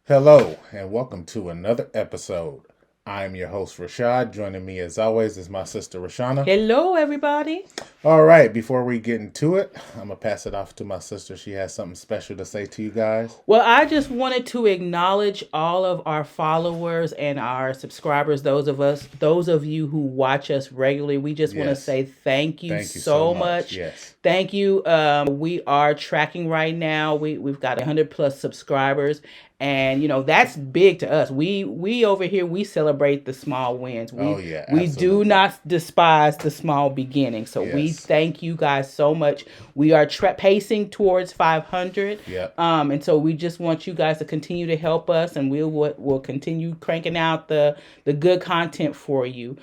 Hello, and welcome to another episode. I'm your host, Rashad. Joining me, as always, is my sister, Richauna. Hello, everybody. All right, before we get into it, I'm going to pass it off to my sister. She has something special to say to you guys. Well, I just wanted to acknowledge all of our followers and our subscribers, those of you who watch us regularly. We just want to Yes. say thank you Thank you so so much. much. Yes. Thank you. We are tracking right now. We've got 100 plus subscribers, and that's big to us. We over here we celebrate the small wins. Oh, yeah, We do absolutely. not despise the small beginnings. So we Yes. thank you guys so much. We are pacing towards 500. Yep. And so we just want you guys to continue to help us, and we'll continue cranking out the good content for you.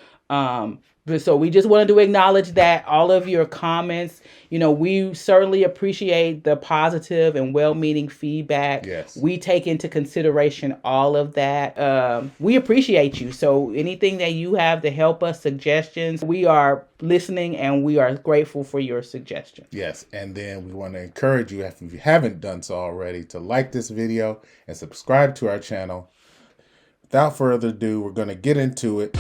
So we just wanted to acknowledge that all of your comments, we certainly appreciate the positive and well-meaning feedback. Yes. We take into consideration all of that. We appreciate you. So anything that you have to help us, suggestions, we are listening and we are grateful for your suggestions. Yes, and then we want to encourage you, if you haven't done so already, to like this video and subscribe to our channel. Without further ado, we're going to get into it.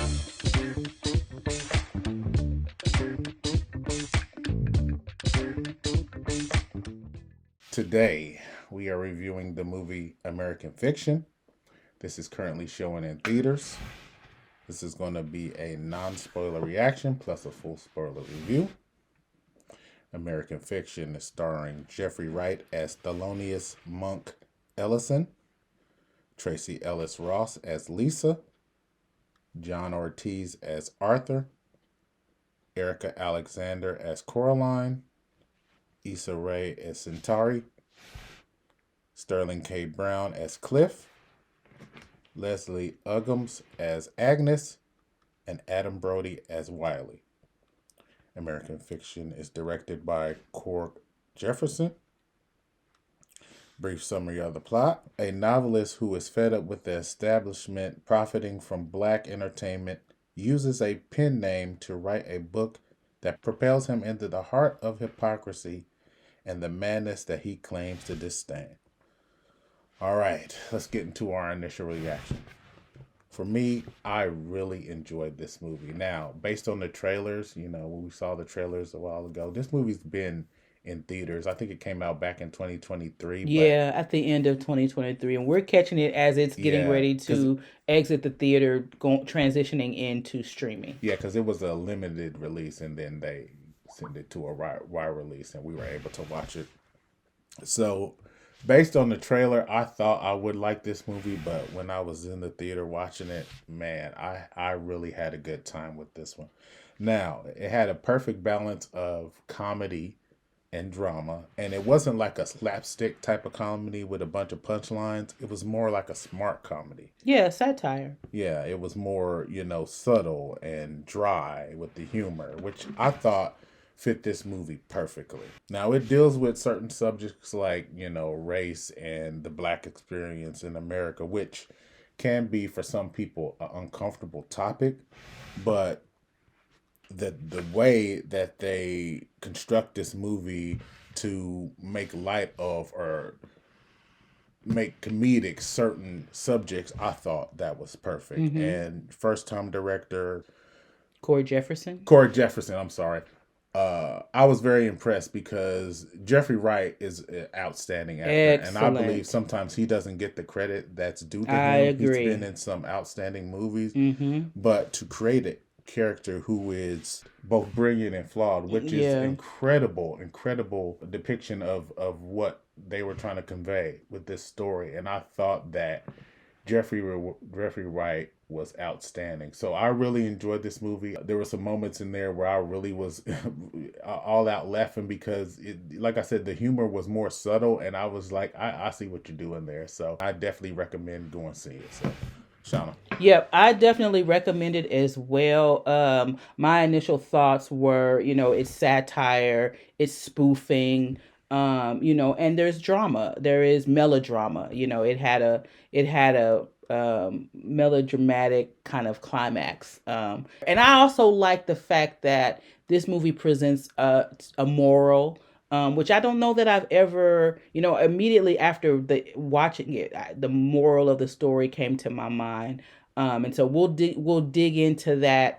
Today, we are reviewing the movie American Fiction. This is currently showing in theaters. This is going to be a non-spoiler reaction plus a full spoiler review. American Fiction is starring Jeffrey Wright as Thelonious Monk Ellison, Tracee Ellis Ross as Lisa, John Ortiz as Arthur, Erika Alexander as Coraline, Issa Rae as Sintara, Sterling K. Brown as Cliff, Leslie Uggams as Agnes, and Adam Brody as Wiley. American Fiction is directed by Jefferson. Brief summary of the plot. A novelist who is fed up with the establishment profiting from black entertainment uses a pen name to write a book that propels him into the heart of hypocrisy and the madness that he claims to disdain. All right, let's get into our initial reaction. For me, I really enjoyed this movie. Now, based on the trailers, when we saw the trailers a while ago, this movie's been in theaters. I think it came out back in 2023. Yeah, at the end of 2023, and we're catching it as it's getting ready to exit the theater, transitioning into streaming. Yeah, because it was a limited release, and then they sent it to a wide release, and we were able to watch it. So, based on the trailer, I thought I would like this movie, but when I was in the theater watching it, man, I really had a good time with this one. Now, it had a perfect balance of comedy and drama, and it wasn't like a slapstick type of comedy with a bunch of punchlines. It was more like a smart comedy. Yeah, satire. Yeah, it was more, subtle and dry with the humor, which I thought fit this movie perfectly. Now, it deals with certain subjects like, race and the black experience in America, which can be for some people an uncomfortable topic, but the way that they construct this movie to make light of or make comedic certain subjects, I thought that was perfect. Mm-hmm. And first time director Corey Jefferson, I'm sorry. I was very impressed because Jeffrey Wright is an outstanding actor. Excellent. And I believe sometimes he doesn't get the credit that's due to him. I agree. He's been in some outstanding movies, mm-hmm. but to create a character who is both brilliant and flawed, which is incredible depiction of what they were trying to convey with this story. And I thought that Jeffrey Wright was outstanding. So I really enjoyed this movie. There were some moments in there where I really was all out laughing because, like I said, the humor was more subtle, and I was like, I see what you're doing there. So I definitely recommend going see it. So, Shauna. Yep, I definitely recommend it as well. My initial thoughts were, it's satire, it's spoofing, and there's drama. There is melodrama. It had a melodramatic kind of climax. And I also like the fact that this movie presents a moral which I don't know that I've ever, immediately after watching it, the moral of the story came to my mind. And so we'll dig into that.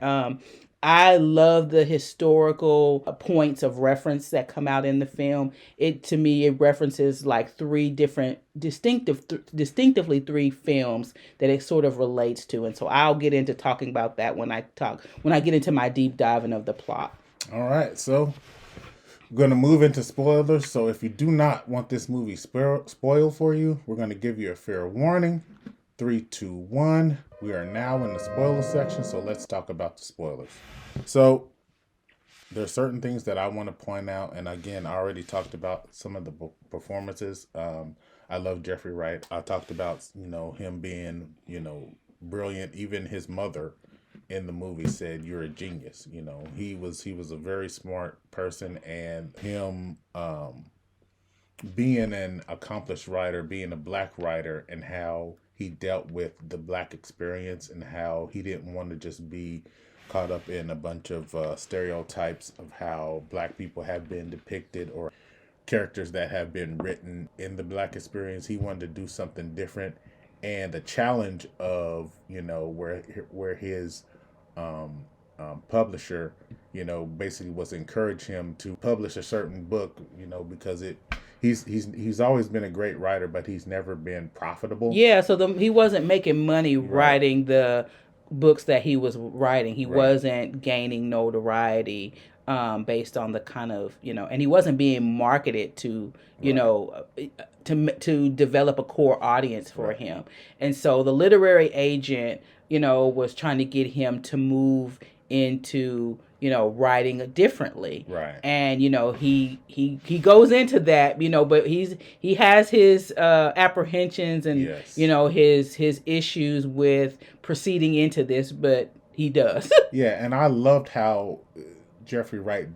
I love the historical points of reference that come out in the film. To me, it references like three different distinctively three films that it sort of relates to. And so I'll get into talking about that when I get into my deep diving of the plot. All right, so we're going to move into spoilers. So if you do not want this movie spoiled for you, we're going to give you a fair warning. 3, 2, 1. We are now in the spoiler section, so let's talk about the spoilers. So there are certain things that I want to point out, and again, I already talked about some of the performances. I love Jeffrey Wright. I talked about him being brilliant. Even his mother in the movie said, "You're a genius." He was a very smart person, and him being an accomplished writer, being a Black writer, and how he dealt with the Black experience and how he didn't want to just be caught up in a bunch of stereotypes of how Black people have been depicted or characters that have been written in the Black experience. He wanted to do something different, and the challenge of where his publisher basically was encourage him to publish a certain book because he's always been a great writer, but he's never been profitable. Yeah, so he wasn't making money writing the books that he was writing. He wasn't gaining notoriety based on the kind of and he wasn't being marketed to to develop a core audience for him. And so the literary agent was trying to get him to move into writing differently. Right. And he goes into that, but he has his apprehensions and his issues with proceeding into this, but he does. Yeah, and I loved how Jeffrey Wright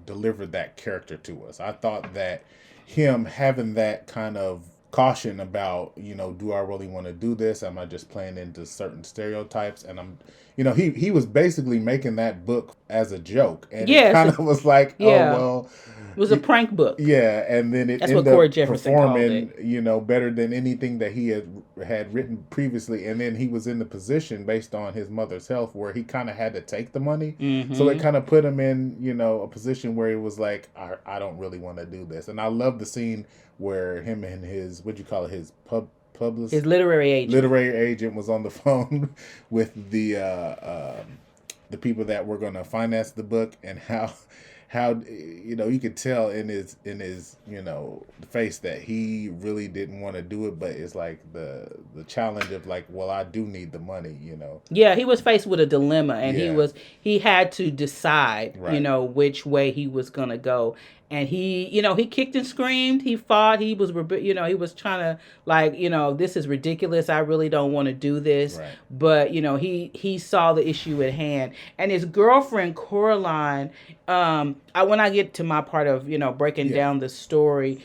delivered that character to us. I thought that him having that kind of caution about do I really want to do this? Am I just playing into certain stereotypes? And I'm he was basically making that book as a joke, and it kind of was like, oh well, it was a prank book. Yeah, and then it ended up Jefferson performing better than anything that he had written previously. And then he was in the position based on his mother's health where he kind of had to take the money. Mm-hmm. So it kind of put him in a position where he was like, I don't really want to do this. And I love the scene where him and his his publicist, his literary agent was on the phone with the people that were going to finance the book, and how you could tell in his face that he really didn't want to do it, but it's like the challenge of like, well, I do need the money. Yeah, he was faced with a dilemma, and he had to decide which way he was gonna go. And he kicked and screamed. He fought. He was, he was trying to like, this is ridiculous. I really don't want to do this. Right. But, he saw the issue at hand. And his girlfriend, Coraline, when I get to my part of, breaking down the story,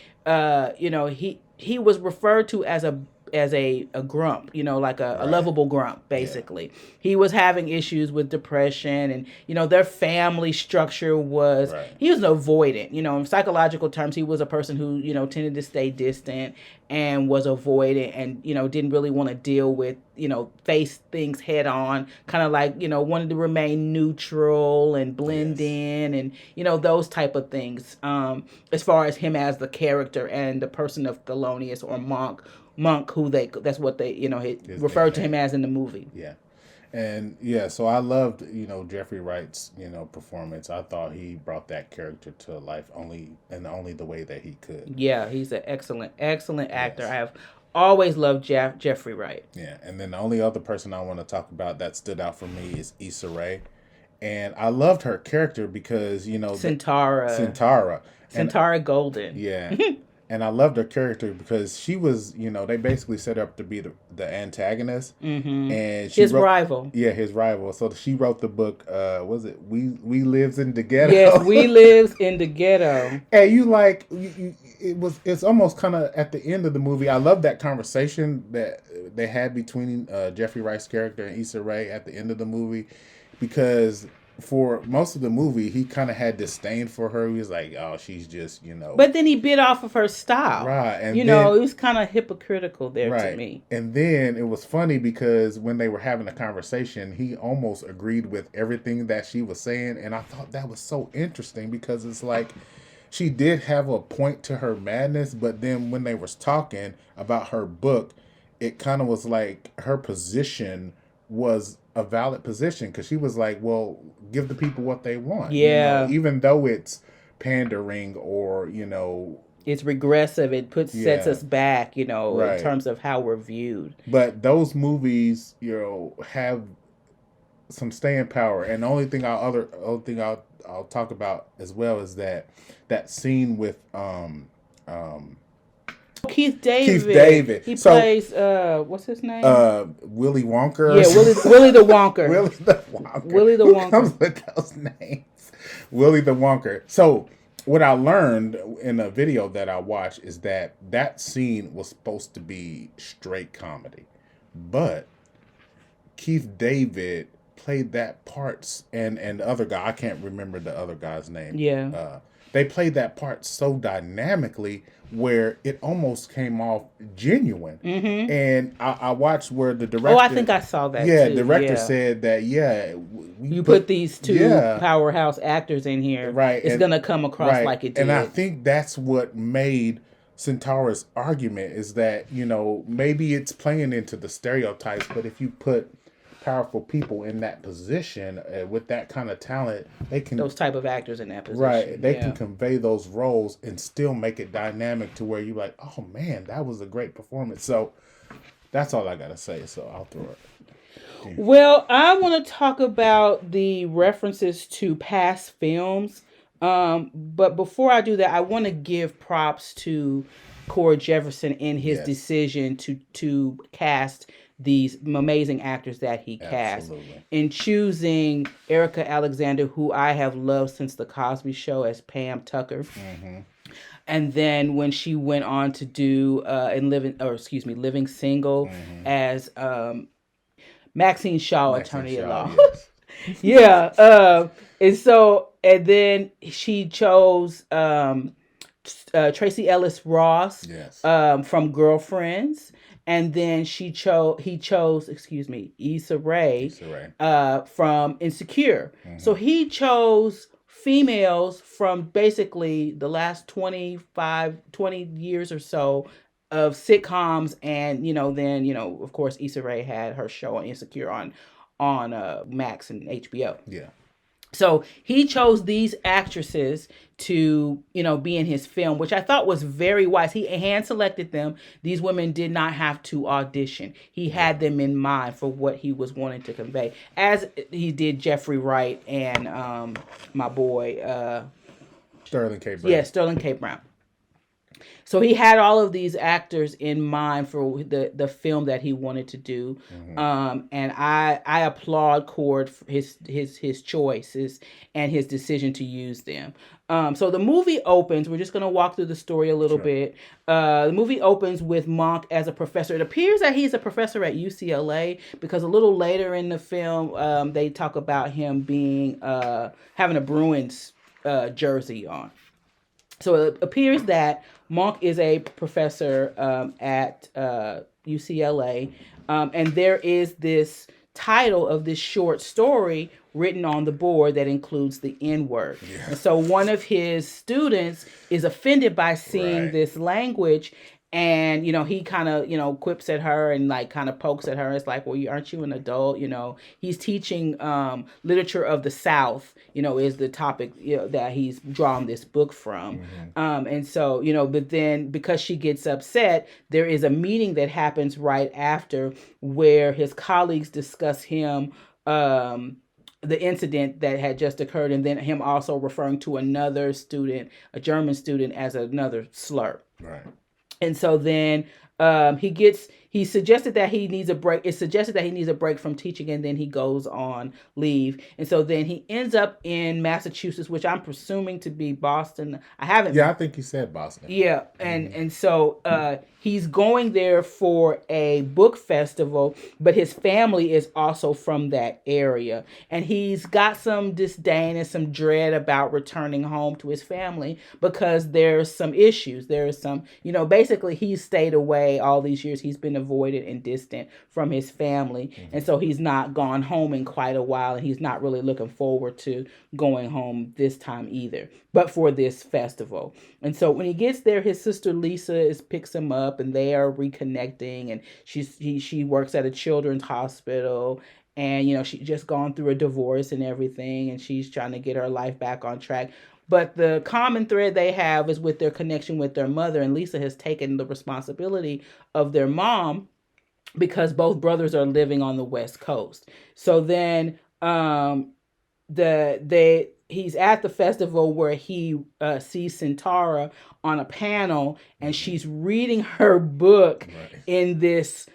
he was referred to as a grump, like a lovable grump, basically. Yeah. He was having issues with depression, and, their family structure was, he was avoidant. In psychological terms, he was a person who, tended to stay distant and was avoidant and, didn't really want to deal with, face things head on, kind of like, wanted to remain neutral and blend in and, those type of things. As far as him as the character and the person of Thelonious or Monk, that's what they, referred to him as in the movie. Yeah. And so I loved, Jeffrey Wright's, performance. I thought he brought that character to life only the way that he could. Yeah, he's an excellent actor. Yes. I have always loved Jeffrey Wright. Yeah. And then the only other person I want to talk about that stood out for me is Issa Rae. And I loved her character because, Sintara Golden. Yeah. And I loved her character because she was, they basically set her up to be the antagonist. Mm-hmm. And his rival. Yeah, his rival. So she wrote the book, was it We Lives in the Ghetto? Yes, We Lives in the Ghetto. And it's almost kind of at the end of the movie. I love that conversation that they had between Jeffrey Wright's character and Issa Rae at the end of the movie, because for most of the movie, he kind of had disdain for her. He was like, "Oh, she's just, But then he bit off of her style. right." And it was kind of hypocritical there to me. And then it was funny because when they were having a conversation, he almost agreed with everything that she was saying, and I thought that was so interesting because it's like she did have a point to her madness, but then when they was talking about her book, it kind of was like her position was a valid position because she was like, well, give the people what they want. Yeah. Even though it's pandering or, it's regressive. It sets us back, in terms of how we're viewed. But those movies, have some staying power. And the only thing I'll talk about as well is that scene with Keith David. He plays what's his name? Willy Wonka. Yeah, Willy the Wonker. Willy the Wonker. Who comes with those names? Willy the Wonker. So what I learned in a video that I watched is that scene was supposed to be straight comedy, but Keith David played that part, and the other guy, I can't remember the other guy's name. Yeah. They played that part so dynamically where it almost came off genuine. Mm-hmm. And I watched where the director... Oh, I think I saw that too. the director said that, you put these two powerhouse actors in here. Right. It's going to come across like it did. And I think that's what made Sintara's argument is that, maybe it's playing into the stereotypes, but if you put powerful people in that position with that kind of talent, they can, those type of actors in that position, right, they can convey those roles and still make it dynamic to where you're like, oh man, that was a great performance. So that's all I gotta say, so I'll throw it. Yeah. Well, I want to talk about the references to past films, but before I do that, I want to give props to Corey Jefferson in his decision to cast these amazing actors that he cast. Absolutely. In choosing Erika Alexander, who I have loved since The Cosby Show, as Pam Tucker. Mm-hmm. And then when she went on to do Living Single, mm-hmm. as Maxine Shaw, attorney at law. Yes. And then she chose Tracee Ellis Ross, from Girlfriends. And then he chose, Issa Rae, from Insecure. Mm-hmm. So he chose females from basically the last 20 years or so of sitcoms. And, then, of course, Issa Rae had her show on Insecure on Max and HBO. Yeah. So he chose these actresses to, be in his film, which I thought was very wise. He hand selected them. These women did not have to audition. He had them in mind for what he was wanting to convey, as he did Jeffrey Wright and my boy Sterling K. Brown. Yeah, Sterling K. Brown. So he had all of these actors in mind for the film that he wanted to do, mm-hmm. And I applaud Cord for his choices and his decision to use them. So the movie opens. We're just going to walk through the story a little bit. The movie opens with Monk as a professor. It appears that he's a professor at UCLA because a little later in the film, they talk about him being having a Bruins jersey on. So it appears that Monk is a professor at UCLA, and there is this title of this short story written on the board that includes the N-word. Yeah. And so one of his students is offended by seeing this language, and, he kind of, quips at her and kind of pokes at her. It's like, well, aren't you an adult? He's teaching literature of the South, is the topic that he's drawn this book from. Mm-hmm. And so, but then because she gets upset, there is a meeting that happens right after where his colleagues discuss him, the incident that had just occurred, and then him also referring to another student, a German student, as another slur. Right. And so then He suggested that he needs a break. It's suggested that he needs a break from teaching, and then he goes on leave. And so then he ends up in Massachusetts, which I'm presuming to be Boston. I haven't. Yeah, I think you said Boston. Yeah, and so he's going there for a book festival, but his family is also from that area, and he's got some disdain and some dread about returning home to his family because there's some issues. There's some, basically he's stayed away all these years. He's been avoided and distant from his family, and so he's not gone home in quite a while, and he's not really looking forward to going home this time either, but for this festival. And so when he gets there, his sister Lisa picks him up, and they are reconnecting, and she works at a children's hospital, and she's just gone through a divorce and everything, and she's trying to get her life back on track. But the common thread they have is with their connection with their mother, and Lisa has taken the responsibility of their mom because both brothers are living on the West Coast. So then he's at the festival where he sees Sintara on a panel, and she's reading her book in this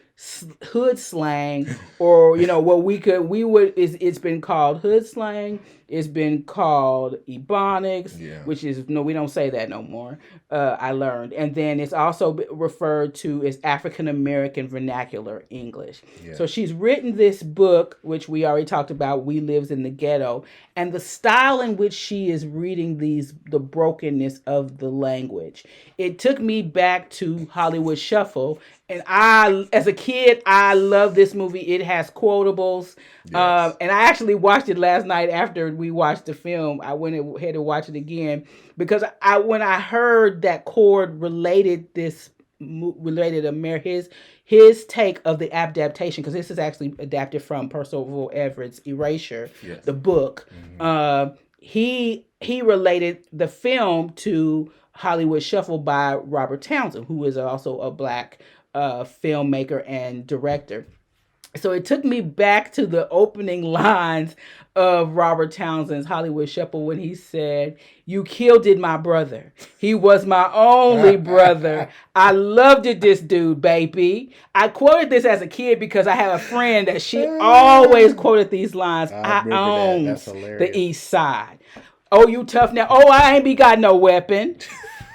hood slang, or it's been called hood slang. It's been called Ebonics, which is, no, we don't say that no more. I learned. And then it's also referred to as African American Vernacular English. Yeah. So she's written this book, which we already talked about, We Lives in the Ghetto. And the style in which she is reading the brokenness of the language. It took me back to Hollywood Shuffle. And as a kid, I love this movie. It has quotables. Yes. And I actually watched it last night after we watched the film. I went ahead and watched it again because when I heard that Cord related his take of the adaptation, because this is actually adapted from Percival Everett's Erasure, the book. Mm-hmm. He related the film to Hollywood Shuffle by Robert Townsend, who is also a Black filmmaker and director. So it took me back to the opening lines of Robert Townsend's Hollywood Shuffle when he said, "You killed my brother. He was my only brother. I loved this dude, baby." I quoted this as a kid because I have a friend that she always quoted these lines. I own the East Side. Oh, you tough now. Oh, I ain't got no weapon.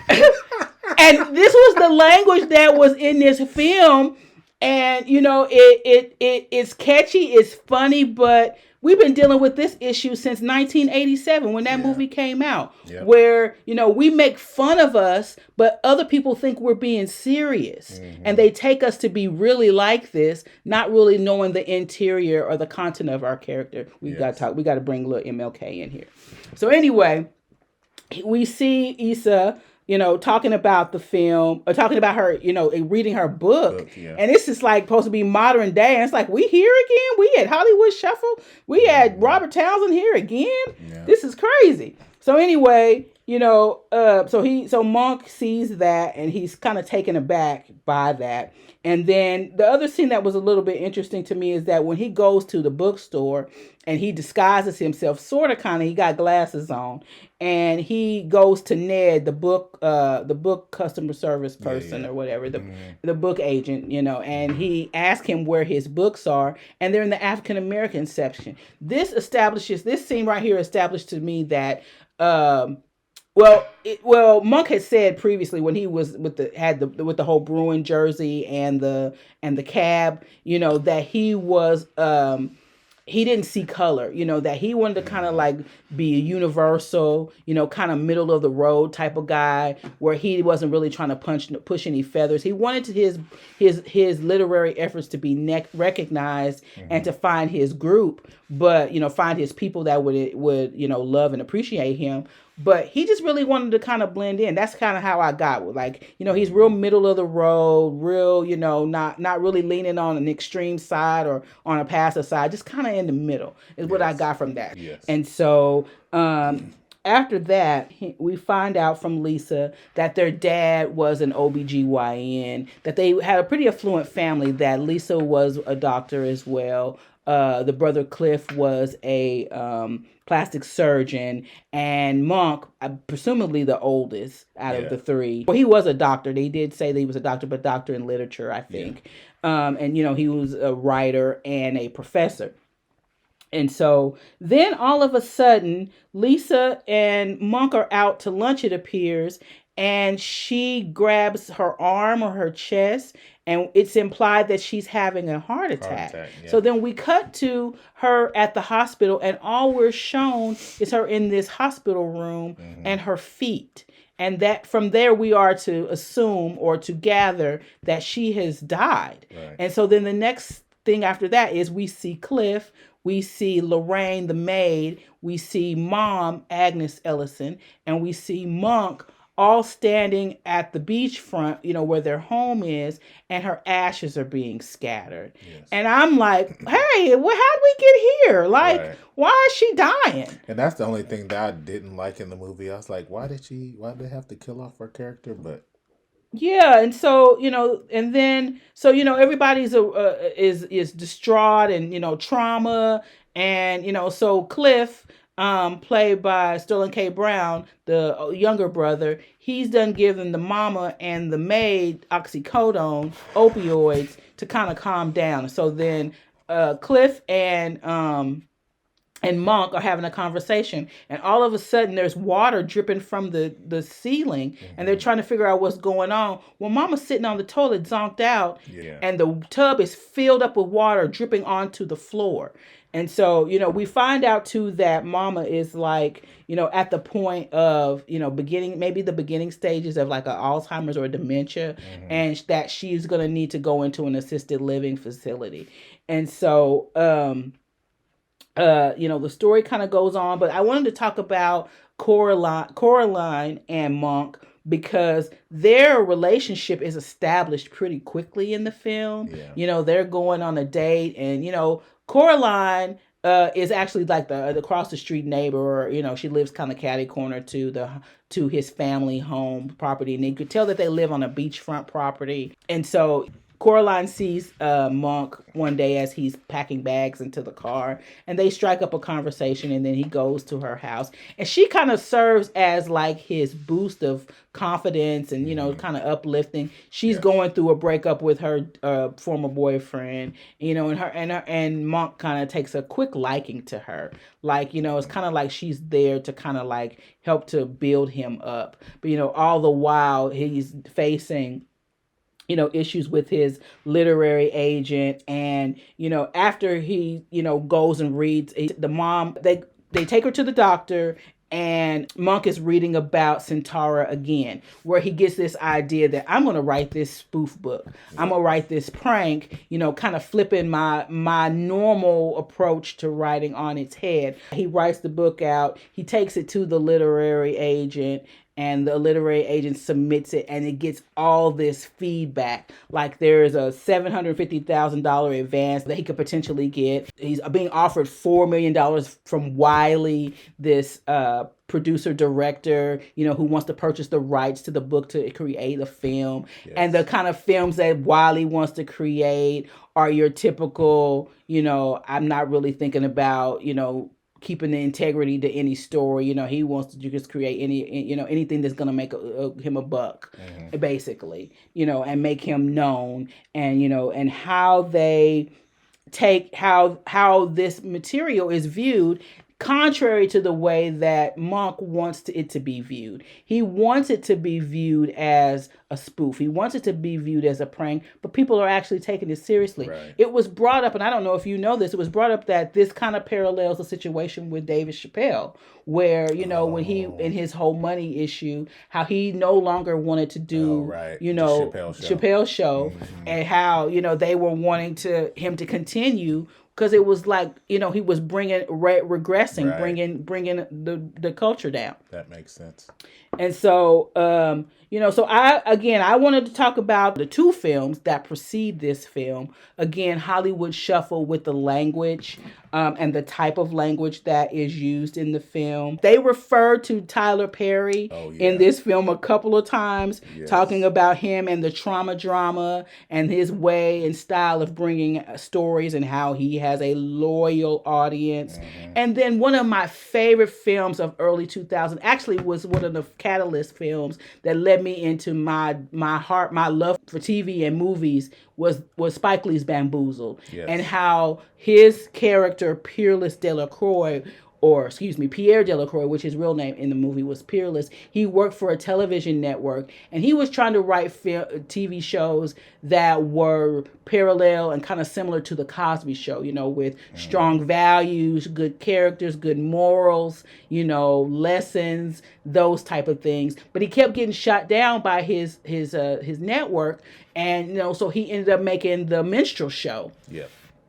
And this was the language that was in this film. And, it's catchy, it's funny, but we've been dealing with this issue since 1987 when that movie came out, where, we make fun of us, but other people think we're being serious. Mm-hmm. And they take us to be really like this, not really knowing the interior or the content of our character. We got to bring a little MLK in here. So anyway, we see Issa talking about the film, or talking about her, reading her book. And this is like supposed to be modern day. And it's like, we here again? We at Hollywood Shuffle? We had Robert Townsend here again? Yeah. This is crazy. So anyway, so Monk sees that, and he's kind of taken aback by that. And then the other scene that was a little bit interesting to me is that when he goes to the bookstore and he disguises himself, he got glasses on, and he goes to Ned, the book customer service person or whatever, the book agent, and he asks him where his books are, and they're in the African American section. This scene right here established to me that Monk had said previously when he was with the whole Bruin jersey and the cab, that he was he didn't see color, that he wanted to kind of like be a universal, kind of middle of the road type of guy, where he wasn't really trying to push any feathers. He wanted his literary efforts to be recognized and to find his group, but find his people that would love and appreciate him. But he just really wanted to kind of blend in. That's kind of how I got with, he's real middle of the road, real, not really leaning on an extreme side or on a passive side, just kind of in the middle is what I got from that. Yes. And so after that, we find out from Lisa that their dad was an OBGYN, that they had a pretty affluent family, that Lisa was a doctor as well. the brother Cliff was a plastic surgeon, and Monk, presumably the oldest out of the three. Well, he was a doctor. They did say that he was a doctor, but doctor in literature, I think. And he was a writer and a professor. And so then all of a sudden, Lisa and Monk are out to lunch, it appears, and she grabs her arm or her chest, and it's implied that she's having a heart attack. So then we cut to her at the hospital, and all we're shown is her in this hospital room and her feet. And that from there we are to assume or to gather that she has died. Right. And so then the next thing after that is we see Cliff, we see Lorraine, the maid, we see Mom, Agnes Ellison, and we see Monk all standing at the beachfront, where their home is, and her ashes are being scattered. Yes. And I'm like, hey, how'd we get here? Like, why is she dying? And that's the only thing that I didn't like in the movie. I was like, why did they have to kill off her character? But yeah, and so everybody's is distraught and trauma, and so Cliff, played by Sterling K. Brown, the younger brother, he's done given the mama and the maid oxycodone, opioids, to kind of calm down. So then Cliff and Monk are having a conversation, and all of a sudden there's water dripping from the ceiling, and they're trying to figure out what's going on. Well, Mama's sitting on the toilet, zonked out, and the tub is filled up with water dripping onto the floor. And so, we find out too that Mama is like, at the point of, maybe the beginning stages of like an Alzheimer's or dementia, and that she's going to need to go into an assisted living facility. And so, the story kind of goes on, but I wanted to talk about Coraline and Monk, because their relationship is established pretty quickly in the film. They're going on a date, and Coraline is actually like the across the street neighbor, or she lives kind of catty corner to his family home property, and you could tell that they live on a beachfront property. And so Coraline sees Monk one day as he's packing bags into the car, and they strike up a conversation, and then he goes to her house, and she kind of serves as like his boost of confidence and kind of uplifting. She's going through a breakup with her former boyfriend, and Monk kind of takes a quick liking to her. Like, it's kind of like she's there to kind of like help to build him up. But all the while he's facing issues with his literary agent. And, after he, goes and reads, the mom, they take her to the doctor, and Monk is reading about Sintara again, where he gets this idea that I'm going to write this spoof book. I'm going to write this prank, kind of flipping my normal approach to writing on its head. He writes the book out. He takes it to the literary agent, and the literary agent submits it, and it gets all this feedback. Like there's a $750,000 advance that he could potentially get. He's being offered $4 million from Wiley, this producer director, who wants to purchase the rights to the book to create a film. Yes. And the kind of films that Wiley wants to create are your typical, I'm not really thinking about, keeping the integrity to any story. He wants to just create anything that's going to make him a buck, basically, and make him known, and, and how they take how this material is viewed, contrary to the way that Monk wants it to be viewed. He wants it to be viewed as a spoof. He wants it to be viewed as a prank, but people are actually taking it seriously. Right. It was brought up, and I don't know if you know this, it was brought up that this kind of parallels the situation with David Chappelle, where, when he, in his whole money issue, how he no longer wanted to do, Chappelle show, and how, they were wanting him to continue, because it was like, he was regressing, right, bringing the culture down. That makes sense. And so, so I wanted to talk about the two films that precede this film. Again, Hollywood Shuffle with the language and the type of language that is used in the film. They refer to Tyler Perry in this film a couple of times, talking about him and the trauma drama and his way and style of bringing stories, and how he has a loyal audience. And then one of my favorite films of early 2000 actually was one of the catalyst films that led me into my love for TV and movies was Spike Lee's Bamboozled. Yes. And how his character Peerless Delacroix, or excuse me, Pierre Delacroix, which his real name in the movie was Peerless, he worked for a television network, and he was trying to write TV shows that were parallel and kind of similar to the Cosby Show, you know, with strong values, good characters, good morals, you know, lessons, those type of things. But he kept getting shot down by his network, and you know, so he ended up making The Minstrel Show. Yeah.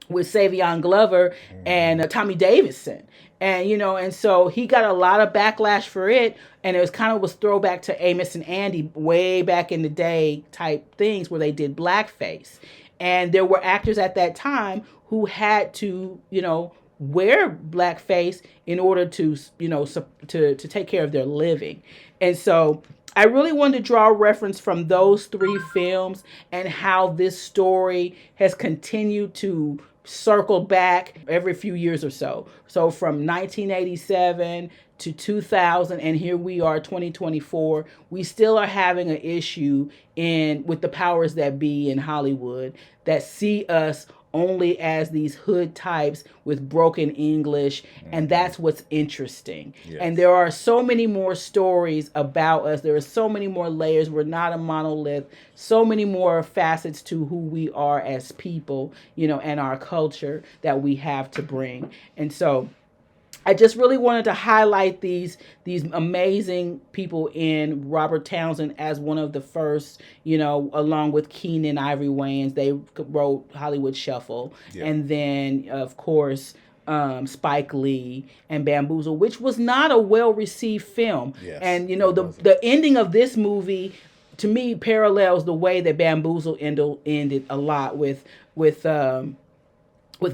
With Savion Glover and Tommy Davidson. And, you know, and so he got a lot of backlash for it. And it was throwback to Amos and Andy way back in the day type things where they did blackface. And there were actors at that time who had to, you know, wear blackface in order to, you know, to take care of their living. And so I really wanted to draw a reference from those three films and how this story has continued to circle back every few years or so. So from 1987 to 2000, and here we are, 2024, we still are having an issue with the powers that be in Hollywood that see us only as these hood types with broken English, and that's what's interesting. Yes. And there are so many more stories about us. There are so many more layers. We're not a monolith. So many more facets to who we are as people, you know, and our culture that we have to bring. And so I just really wanted to highlight these amazing people in Robert Townsend as one of the first, you know, along with Keenan Ivory Wayans. They wrote Hollywood Shuffle. Yeah. And then, of course, Spike Lee and Bamboozle, which was not a well-received film. Yes, and, you know, the ending of this movie, to me, parallels the way that Bamboozle ended a lot with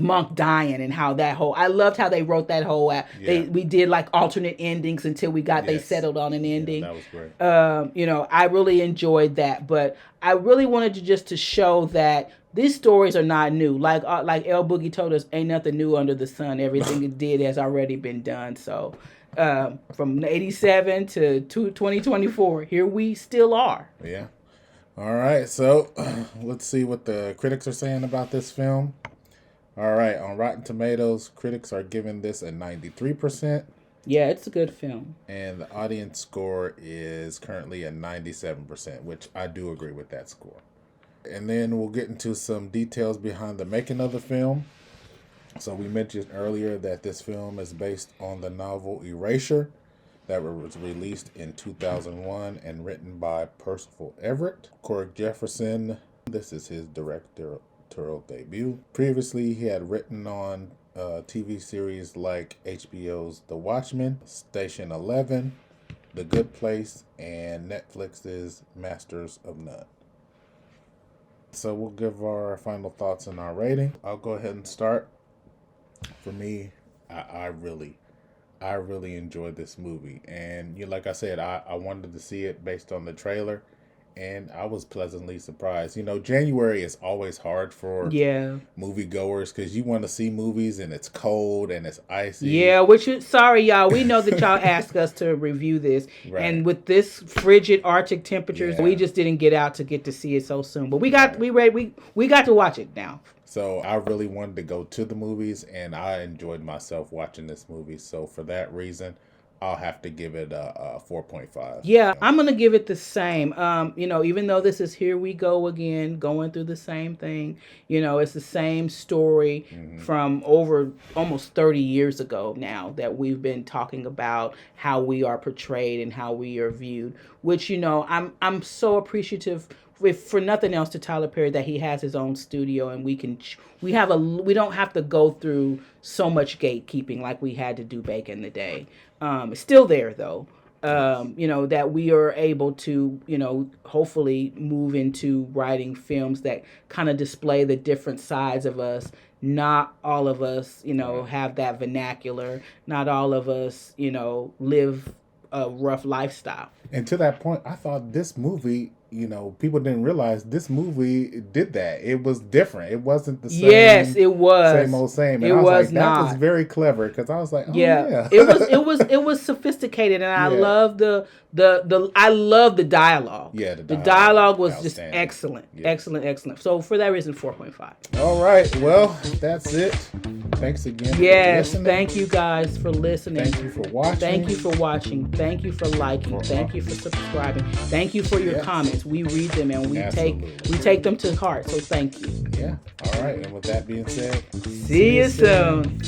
Monk dying and how that whole, I loved how they wrote that whole, we did like alternate endings until we got, they settled on an ending. Yeah, that was great. You know, I really enjoyed that, but I really wanted to show that these stories are not new. Like El Boogie told us, ain't nothing new under the sun. Everything it did has already been done. So from 87 to 2024, here we still are. Yeah. All right. So let's see what the critics are saying about this film. All right, on Rotten Tomatoes, critics are giving this a 93%. Yeah, it's a good film. And the audience score is currently a 97%, which I do agree with that score. And then we'll get into some details behind the making of the film. So we mentioned earlier that this film is based on the novel Erasure that was released in 2001 and written by Percival Everett. Corey Jefferson, this is his directorial debut. Previously, he had written on TV series like HBO's The Watchmen, Station 11, The Good Place, and Netflix's Masters of None. So we'll give our final thoughts and our rating. I'll go ahead and start. For me, I really enjoyed this movie, and you know, like I said, I wanted to see it based on the trailer. And I was pleasantly surprised. You know, January is always hard for moviegoers because you want to see movies and it's cold and it's icy. Yeah, sorry, y'all. We know that y'all asked us to review this. Right. And with this frigid Arctic temperatures, we just didn't get out to get to see it so soon. But we got to watch it now. So I really wanted to go to the movies, and I enjoyed myself watching this movie. So for that reason, I'll have to give it a 4.5. Yeah, I'm going to give it the same. You know, even though this is Here We Go Again, going through the same thing, you know, it's the same story from over almost 30 years ago now that we've been talking about how we are portrayed and how we are viewed, which, you know, I'm so appreciative for nothing else to Tyler Perry that he has his own studio and we don't have to go through so much gatekeeping like we had to do back in the day. It's still there though. You know, that we are able to, you know, hopefully move into writing films that kind of display the different sides of us. Not all of us, you know, have that vernacular. Not all of us, you know, live a rough lifestyle. And to that point, I thought this movie people didn't realize this movie did that. It was different. It wasn't the same. Yes, it was. Same old same. And it I was was like, not. that was very clever because I was like, oh, yeah. yeah. it was sophisticated, and I love the I love the dialogue. Yeah, the dialogue was just excellent. Yeah. Excellent. So for that reason, 4.5. All right. Well, that's it. Thanks again. Yes, for listening. thank you guys for listening. Thank you for watching. Thank you for watching. Thank you for liking. Thank you for subscribing. Thank you for your comments. We read them and we take them to heart. So thank you. Yeah. All right. And with that being said, see you soon.